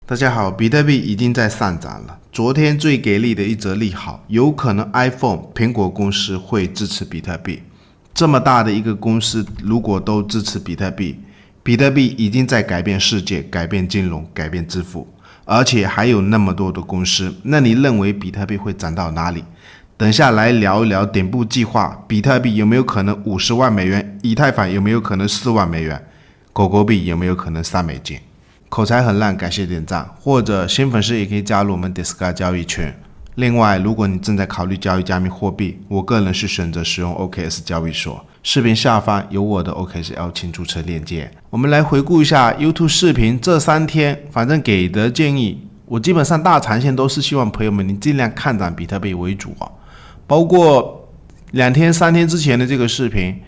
大家好，比特币已经在上涨了。昨天最给力的一则利好，有可能 iPhone 苹果公司会支持比特币。这么大的一个公司，如果都支持比特币，比特币已经在改变世界、改变金融、改变支付，而且还有那么多的公司。那你认为比特币会涨到哪里？等下来聊一聊顶部计划，比特币有没有可能50万美元？以太坊有没有可能4万美元？狗狗币有没有可能3美金？口才很烂，感谢点赞，或者新粉丝也可以加入我们 Discord 交易群。另外，如果你正在考虑交易加密货币，我个人是选择使用 OKX 交易所。视频下方有我的 OKX 邀请注册链接。我们来回顾一下 YouTube 视频这3天，反正给的建议，我基本上大长线都是希望朋友们你尽量看涨比特币为主啊。包括2天3天之前的这个视频，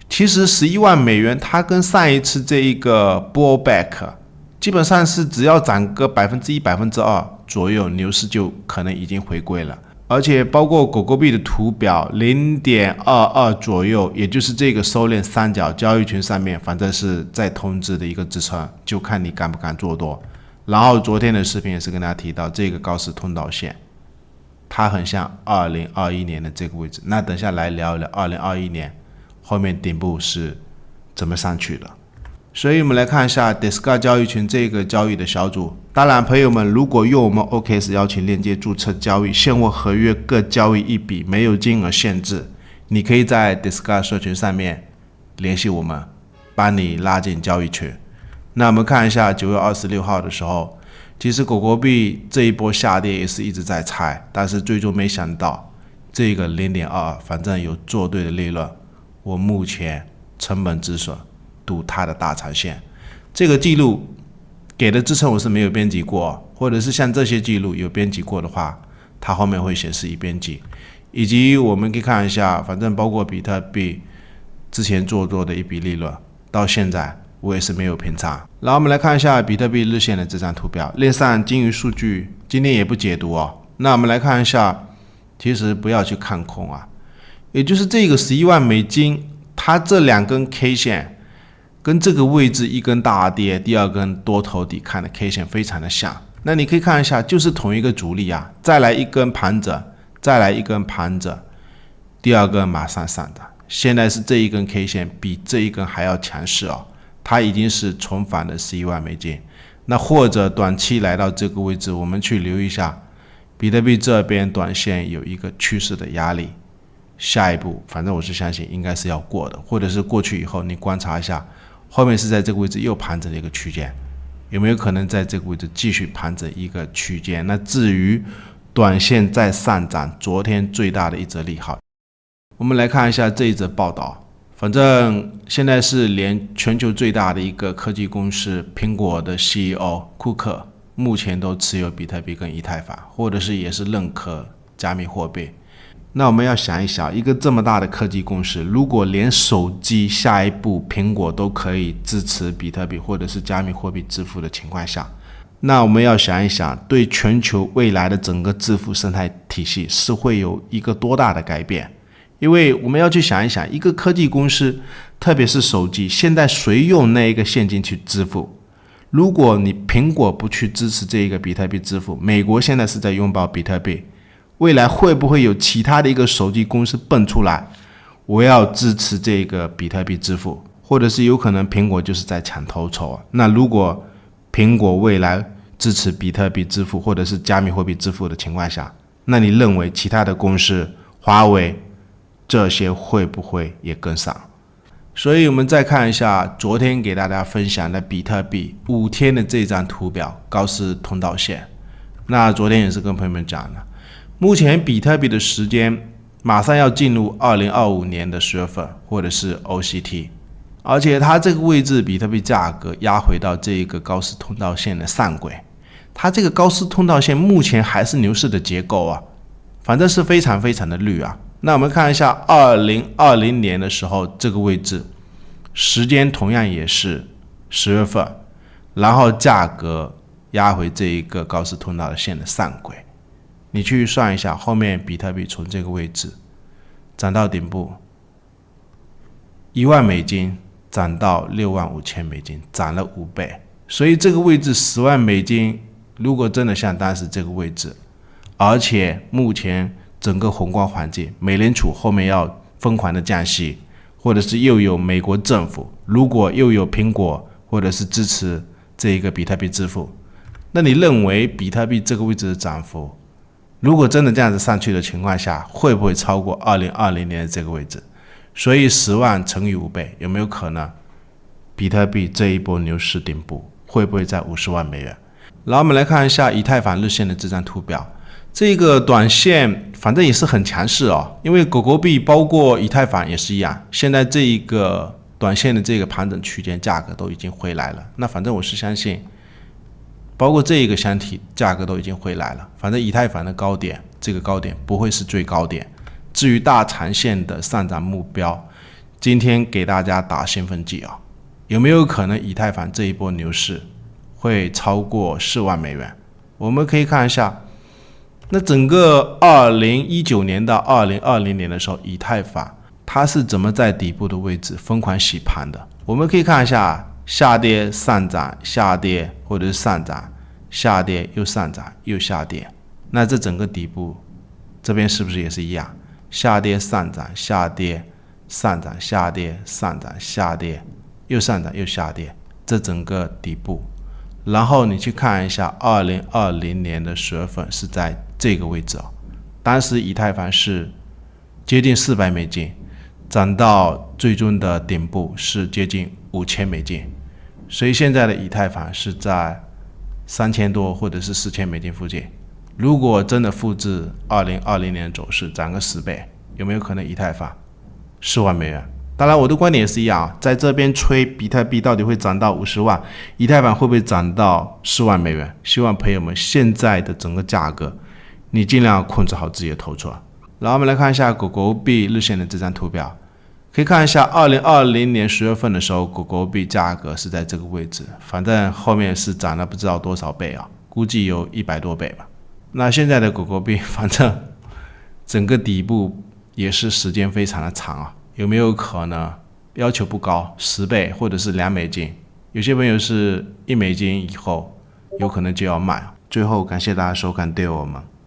其实11万美元，它跟上一次这一个 bullback。基本上是只要涨个1%、2%左右，牛市就可能已经回归了。而且包括狗狗币的图表 0.22 左右，也就是这个收敛三角交易群上面，反正是在通知的一个支撑，就看你敢不敢做多。然后昨天的视频也是跟大家提到这个高斯通道线，它很像2021年的这个位置。那等下来聊一聊2021年后面顶部是怎么上去的。所以我们来看一下 Discord 交易群这个交易的小组。当然朋友们，如果用我们 OKX 邀请链接注册交易，现货合约各交易一笔，没有金额限制，你可以在 Discord 社群上面联系我们，帮你拉进交易群。那我们看一下9月26号的时候，其实狗狗币这一波下跌也是一直在猜，但是最终没想到这个 0.22 反正有做对的利润，我目前成本止损赌它的大长线。这个记录给的支撑我是没有编辑过，或者是像这些记录有编辑过的话，它后面会显示已编辑。以及我们可以看一下，反正包括比特币之前做多的一笔利润，到现在我也是没有平仓。然后我们来看一下比特币日线的这张图表，链上金鱼数据今天也不解读哦。那我们来看一下，其实不要去看空啊，也就是这个11万美金，它这2根 K 线跟这个位置一根大跌，第2根多头抵抗的 K 线非常的像。那你可以看一下，就是同一个主力啊，再来一根盘整，再来一根盘整，第2根马上上涨。现在是这一根 K 线比这一根还要强势哦，它已经是重返了11万美金。那或者短期来到这个位置，我们去留意一下，比特币这边短线有一个趋势的压力，下一步反正我是相信应该是要过的，或者是过去以后你观察一下，后面是在这个位置又盘整的一个区间，有没有可能在这个位置继续盘整一个区间？那至于短线在上涨，昨天最大的一则利好，我们来看一下这一则报道。反正现在是连全球最大的一个科技公司苹果的 CEO 库克目前都持有比特币跟以太坊，或者是也是认可加密货币。那我们要想一想，一个这么大的科技公司，如果连手机下一步苹果都可以支持比特币或者是加密货币支付的情况下，那我们要想一想，对全球未来的整个支付生态体系是会有一个多大的改变。因为我们要去想一想，一个科技公司，特别是手机，现在谁用那一个现金去支付？如果你苹果不去支持这一个比特币支付，美国现在是在拥抱比特币，未来会不会有其他的一个手机公司蹦出来，我要支持这个比特币支付，或者是有可能苹果就是在抢头筹啊？那如果苹果未来支持比特币支付或者是加密货币支付的情况下，那你认为其他的公司，华为这些会不会也跟上？所以我们再看一下昨天给大家分享的比特币5天的这张图表，高斯通道线。那昨天也是跟朋友们讲的，目前比特币的时间马上要进入2025年的10月份，或者是 OCT， 而且它这个位置比特币价格压回到这一个高斯通道线的上轨，它这个高斯通道线目前还是牛市的结构啊，反正是非常非常的绿啊。那我们看一下2020年的时候，这个位置时间同样也是10月份，然后价格压回这一个高斯通道的线的上轨，你去算一下，后面比特币从这个位置涨到顶部1万美金，涨到6万5千美金，涨了5倍。所以这个位置10万美金如果真的像当时这个位置，而且目前整个宏观环境，美联储后面要疯狂的降息，或者是又有美国政府，如果又有苹果或者是支持这一个比特币支付，那你认为比特币这个位置的涨幅，如果真的这样子上去的情况下，会不会超过2020年的这个位置？所以10万乘以5倍，有没有可能比特币这一波牛市顶部会不会在50万美元？然后我们来看一下以太坊日线的这张图表，这个短线反正也是很强势哦，因为狗狗币包括以太坊也是一样，现在这一个短线的这个盘整区间价格都已经回来了，那反正我是相信包括这一个箱体价格都已经回来了，反正以太坊的高点，这个高点不会是最高点。至于大长线的上涨目标，今天给大家打兴奋剂啊，有没有可能以太坊这一波牛市会超过4万美元？我们可以看一下，那整个2019年到2020年的时候，以太坊它是怎么在底部的位置疯狂洗盘的？我们可以看一下，下跌上涨下跌，或者是上涨下跌又上涨又下跌，那这整个底部这边是不是也是一样？下跌上涨下跌上涨下跌上涨下跌又上涨又下跌，这整个底部。然后你去看一下2020年的10月份是在这个位置哦，当时以太坊是接近400美金，涨到最终的顶部是接近5000美金，所以现在的以太坊是在3000多或者是4000美金附近。如果真的复制2020年的走势，涨个10倍，有没有可能以太坊4万美元？当然我的观点也是一样，在这边吹比特币到底会涨到50万，以太坊会不会涨到4万美元？希望朋友们现在的整个价格你尽量控制好自己的头寸。然后我们来看一下狗狗币日线的这张图表，可以看一下2020年10月份的时候，狗狗币价格是在这个位置，反正后面是涨了不知道多少倍啊，估计有100多倍吧。那现在的狗狗币反正整个底部也是时间非常的长啊，有没有可能要求不高，10倍或者是2美金？有些朋友是1美金以后有可能就要卖。最后感谢大家收看对我们。